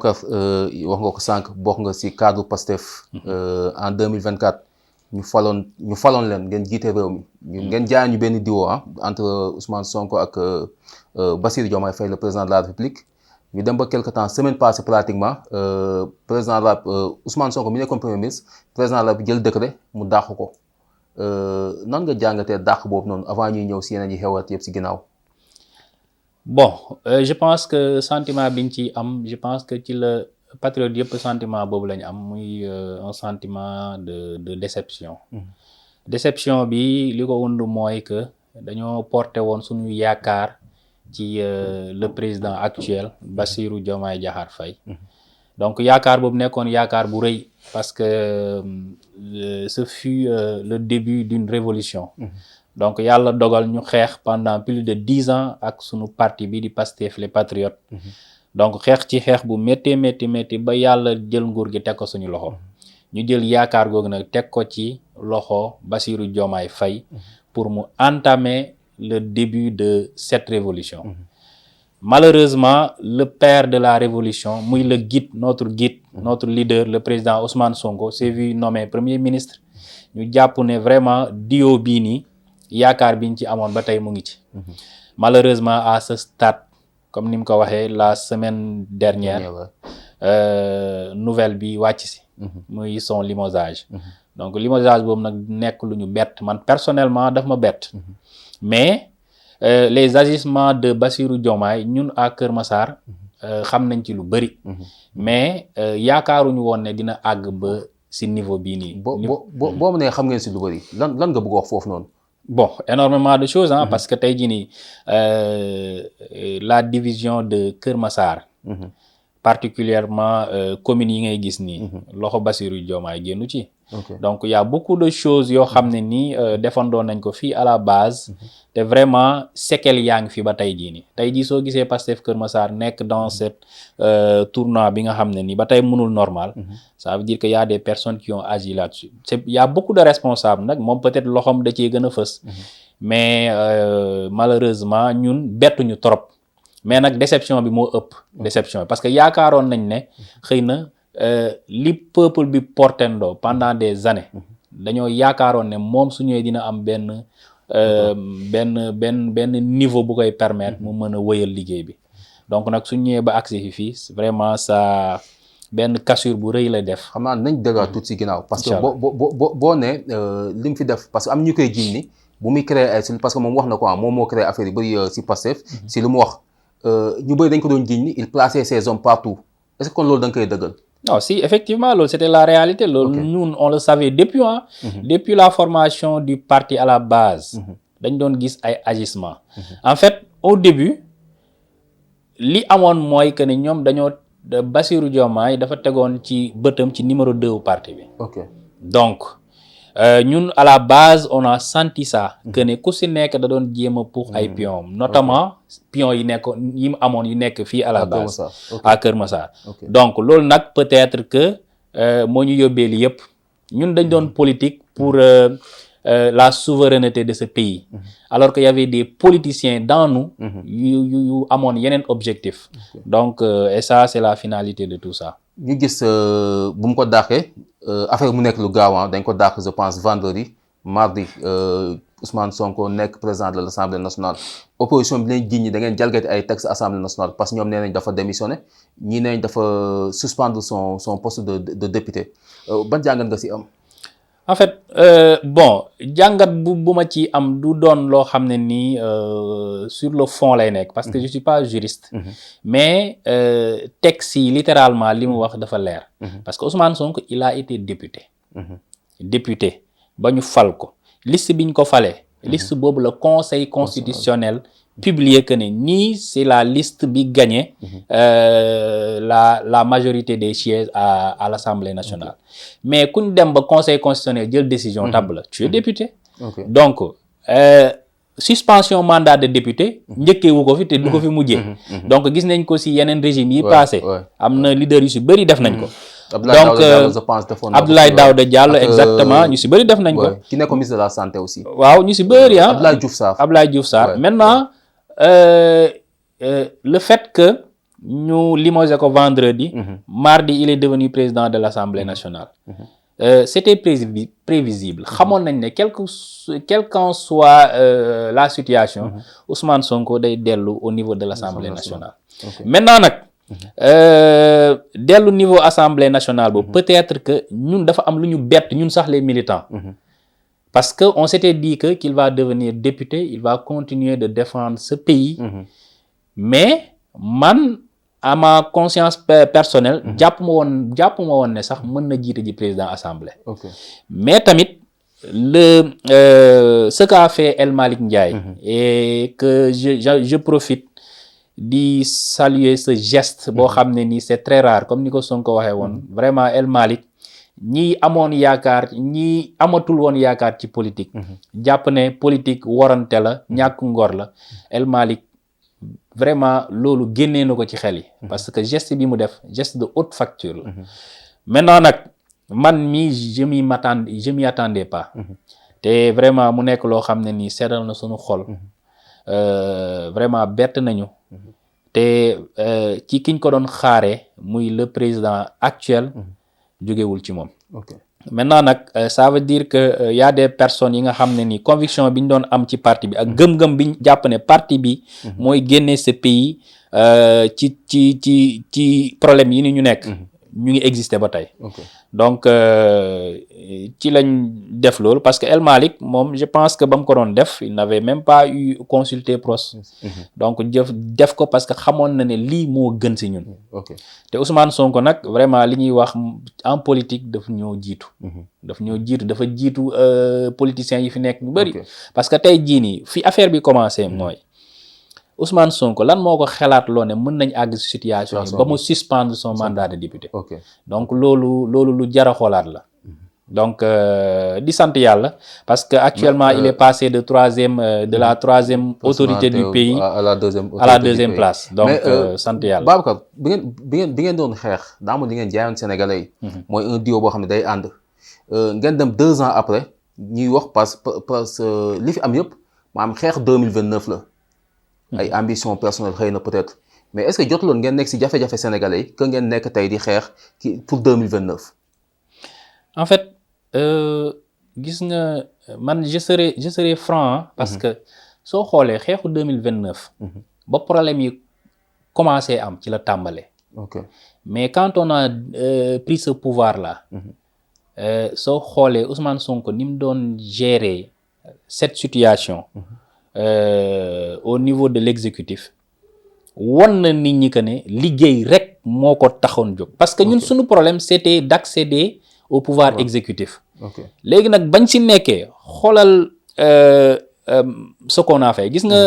Babacar wax nga ko sànq bokk nga ci cadre Pastef en 2024 ñu faloon leen ngeen jiite réew mi ngeen jaay ñu benn diwo entre Ousmane Sonko ak Bassirou Diomaye Faye le président de la République ñu dem ba quelque temps semaine passée pratiquement président de la Ousmane Sonko mi nekkoon premier ministre président de la jël décret mu dàq ko nan nga jàngatee dàq boobu noonu avant ñuy ñëw ci yeneen yi xewaat yëpp ci ginnaaw. Bon je pense que sentiment biñ ci am je pense que ci la patriote yëpp sentiment boobu la ñu am muy un sentiment de déception. Déception bi li ko wund mooy que dañoo porté woon suñu yaakaar ci le président actuel Bassirou Diomaye Diakhar Faye. Donc yaakaar boobu nekkoon yaakaar bu rëy parce que ce fut le début d'une révolution. Donc yàlla dogal ñu xeex pendant plus de 10 ans ak sunu parti bi di Pastef les Patriotes. Donc xeex bu métti ba yàlla jël nguur gi teg ko suñu loxo. ñu jël yaakaar googu nag teg ko ci loxo Bassirou Diomaye Faye pour mu entamer le début de cette révolution. Malheureusement le père de la révolution muy le guide notre leader le président Ousmane Sonko s'est vu nommé premier ministre. ñu jàpp ne vraiment dio bii nii yaakaar biñ ci amoon ba tey mu ngi ci. Malheureusement à ce stade comme ni mu ko waxee la semaine dernière nouvelle bi wàcc si muy son limogeage. Donc limogeage boobu nag nekk lu ñu bett man personnellement daf ma bett. Mais les agissements de Bassirou Diomaye ñun à Kër Massar xam nañ ci lu bëri. Mais yaakaaruñu woon ne dina àgg ba si niveau bii nii. boo mënee xam ngeen si lu bëri lan nga bëgg wax foofu noonu. Bon énormément de choses parce que tey jii nii la division de Kër Massar. Particulièrement communes yi ngay gis nii. loxo Bassirou Diomaye génnu ci. Donc il y a beaucoup de choses yoo xam ne nii defandoon nañ ko fii à la base. te vraiment séquelles yaa ngi fi ba tey jii nii tey jii soo gisee Pastef Kër Massar nekk dans cette tournant bi nga xam ne nii ba tey mënul normal. ça veut dire que y a des personnes qui ont agi là-dessus y a beaucoup de responsables nag moom peut-être loxoom da cee gën a fës. mais malheureusement ñun bettuñu trop. mais nag déception bi moo ëpp. déception parce que yaakaaroon nañ ne xëy na li peuple bi portendo pendant des années. dañoo yaakaaroon ne moom su ñëwee dina am benn niveau bu koy permettre mu mën a wëyal liggéey bi. donc nag su ñëwee ba agsi fii vraiment ça benn cassure bu rëy la def. xam naa nañ dëggaat tuuti si ginnaaw. parce que boo nee li mu fi def parce que am ñu koy jiiñ ni bu muy créé ay parce que moom wax na ko moom moo créé affaire yu bëri si Pastef. si lu mu wax ñu bëri dañ ko doon jiiñ ni il plaçait ses hommes partout est-ce que kon loolu da nga koy dëggal. non si effectivement loolu c'était la réalité loolu ñun on le savait depuis depuis la formation du parti à la base. dañ doon gis ay agissements. en fait au début li amoon mooy que ne ñoom dañoo Bassirou Diomaye dafa tegoon ci bëtam ci numéro 2 wu parti bi. donc ñun à la base on a senti ça. que ne ku si nekk da doon jéem a pour ay pions notamment pions yi nekkoon yi mu amoon yu nekk fii à la base. à Kër Massar. donc loolu nag peut-être que moo ñu yóbbee li yëpp ñun dañ doon politique pour la souveraineté de ce pays. alors que y avait des politiciens dans nous. yu amoon yeneen objectif. donc et ça c'est la finalité de tout ça. ñu gis bu mu ko dàqee affaire mu nekk lu gaaw dañ ko dàq je pense vendredi mardi Ousmane Sonko nekk président de l'Assemblée nationale opposition bi lañ jiñ ñi da ngeen jalgati ay textes Assemblée nationale parce que ñoom nee nañ dafa démissionné ñii nee nañ dafa suspendre son poste de député ban jàngat nga si am. en fait bon jàngat bu ma ci am du doon loo xam ne nii sur le fond lay nekk parce que je suis pas juriste. mais texte yi littéralement li mu wax dafa leer. parce que Ousmane Sonko il a été député. député ba ñu fal ko liste bi ñu ko falee. liste boobu le conseil constitutionnel publié que ne nii c'est la liste bi gagné la majorité des sièges à l'Assemblée nationale. mais kuñ dem ba conseil constitutionnel jël décision tab la tu es député. donc suspension mandat de député njëkkee wu ko fi te du ko fi mujjee. donc gis nañ ko si yeneen régime yi passé am na leader yu si bëri def nañ ko. donc Abdoulaye Daouda Diallo exactement ñu si bëri def nañ ko. ki nekk ministre de la santé aussi. waaw ñu si bëri Abdoulaye Diouf Sarr maintenant le fait que ñu limogé ko vendredi. Mardi il est devenu président de l'Assemblée nationale. C'était prévisible xamoon nañ ne quel qu'en soit la situation. Ousmane Sonko day dellu au niveau de l'Assemblée nationale. Maintenant nag dellu niveau Assemblée nationale boobu peut-être que ñun dafa am lu ñu bett ñun sax les militants. Parce que on s'était dit que qu'il va devenir député, il va continuer de défendre ce pays. Mais man à ma conscience personnelle jàpp ma woon ne sax mën na jiite ji président assemblée. Mais tamit ce qu'a fait El Malick Ndiaye et que je profite di saluer ce geste boo xam ne nii c'est très rare comme ni ko Sonko waxee woon vraiment El Malick ñi amoon yaakaar ñi amatul woon yaakaar ci politique jàpp ne politique warante la ñàkk ngor la El Malick vraiment loolu génnee na ko ci xel yi parce que geste bi mu def geste de haute facture la maintenant nag man mi je m'y attendais pas te vraiment mu nekk loo xam ne nii seddal na suñu xol vraiment bett nañu te ci kiñ ko doon xaaree muy le président actuel jógewul ci moom. Maintenant nag ça veut dire que y a des personnes yi nga xam ne ni conviction bi ñu doon am ci parti bi ak gëm-gëm bi ñu jàpp ne parti bi mooy génne ce pays ci problème yi ni ñu nekk ñu ngi exister ba tey. Donc ci lañ def loolu parce que El Malick moom je pense que ba mu ko doon def il n'avait même pas eu consulté Pros. Donc def ko parce que xamoon na ne lii moo gën ci ñun. te Ousmane Sonko nag vraiment li ñuy wax en politique daf ñoo jiitu. dafa jiitu politiciens yi fi nekk ñu bari. parce que tey jii nii fi affaire bi commencé mooy Ousmane Sonko lan moo ko xalaat loo ne mën nañ àgg ci situation yi ba mu suspendre son mandat de député. Donc loolu lu jar a xoolaat la. Donc di sant yàlla parce que actuellement il est passé de la troisième autorité du pays à la deuxième place. Donc sant yàlla. Babacar bi ngeen doon xeex daa amoon li ngeen jaayoon Sénégalais yi. mooy un duo boo xam ne day ànd. ngeen dem 2 ans après ñuy wax parce que li fi am yëpp maanaam xeex 2029 la. ay ambition personnelle xëy na peut-être mais est-ce que jotuloon ngeen nekk ci jafe-jafe sénégalais yi que ngeen nekk tey di xeex pour 2029. En fait gis nga man je serai franc parce que soo xoolee xeexu 2029. ba problème yi commencé am ci la tàmbale. Mais quand on a pris ce pouvoir là. soo xoolee Ousmane Sonko ni mu doon gérer cette situation. Au niveau de l'exécutif won na nit ñi que ne liggéey rek moo ko taxoon jóg parce que ñun suñu problème c'était d'accéder au pouvoir exécutif. Léegi nag bañ ci nekkee xoolal ce qu'on a fait gis nga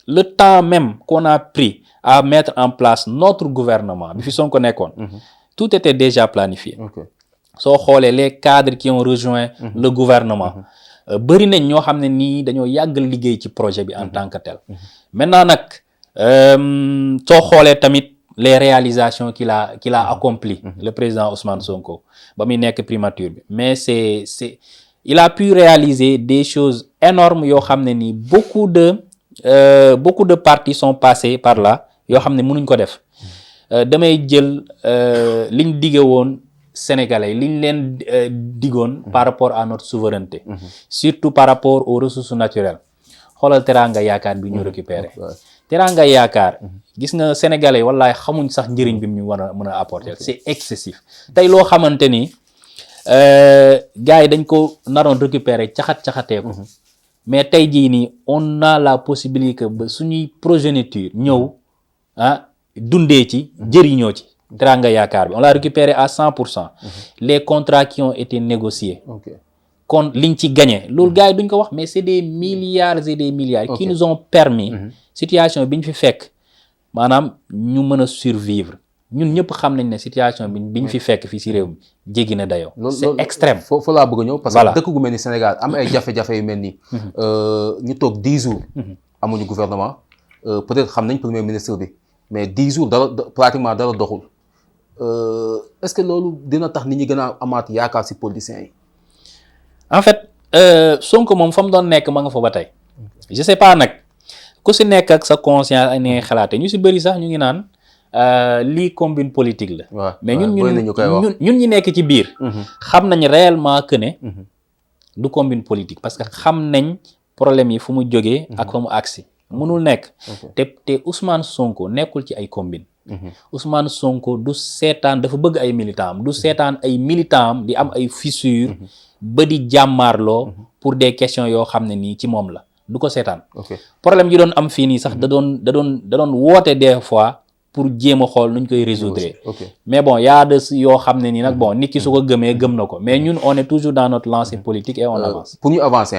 le temps même qu'on a pris à mettre en place notre gouvernement bi fi Sonko nekkoon tout était déjà planifié. soo xoolee les cadres qui ont rejoint le gouvernement bëri nañ ñoo xam ne nii dañoo yàggal liggéey ci projet bi en tant que tel. Maintenant nag soo xoolee tamit les réalisations qu'il a accompli le président Ousmane Sonko ba muy nekk primature bi mais il a pu réaliser des choses énormes yoo xam ne nii beaucoup de partis sont passés par là yoo xam ne mënuñ ko def damay jël liñ dige woon Sénégalais liñ leen digoon par rapport à notre souveraineté surtout par rapport aux ressources naturelles xoolal Teranga Yaakaar bi ñu récupérer Teranga Yaakaar gis nga Sénégalais wallaay xamuñ sax njëriñ bi mu ñu war a mën a apporter c'est excessif tey loo xamante ni gars yi dañ ko naroon récupérer caxatee ko mais tey jii nii on a la possibilité ba suñuy progéniture ñëw dundee ci jëriñoo ci Teranga Yaakaar bi on l'a récupéré à 100%. Les contrats qui ont été négociés. kon liñ ci gagné loolu gars yi duñ ko wax mais c'est des milliards et des milliards. Qui nous ont permis. situation bi ñu fi fekk maanaam ñu mën a survivre ñun ñëpp xam nañ ne situation bi ñu fi fekk fii ci réew mi jéggi na dayoo. c'est extrême. foofu laa bëgg a ñëw parce que dëkk gu mel ni Sénégal am ay jafe-jafe yu mel nii. ñu toog 10 jours. amuñu gouvernement peut-être xam nañ premier ministre bi mais 10 jours pratiquement dara doxul. Est-ce que loolu dina tax nit ñi gën a amaat yaakaar ci politiciens yi. En fait Sonko moom fa mu doon nekk ma nga fa ba tey. Je sais pas nag ku ci nekk ak sa conscience ak ni ngay xalaate ñu ci bëri sax ñu ngi naan lii combine politique la. waaw mais ñun ñun ñun ñi nekk ci biir. xam nañ réellement que ne. du combine politique parce que xam nañ problème yi fu mu jógee. ak fa mu agsi mënul nekk. te Ousmane Sonko nekkul ci ay combine. Ousmane Sonko du seetaan dafa bëgg ay militant am du seetaan ay militant am di am ay fissure ba di jàmmaarloo pour des questions yoo xam ne nii ci moom la du ko seetaan. problème yi doon am fii nii sax da doon woote des fois pour jéem a xool nuñ koy résoudre. mais bon y a des yoo xam ne nii nag bon nit ki su ko gëmee gëm na ko mais ñun on est toujours dans notre lancée politique et on avance. pour ñu avancer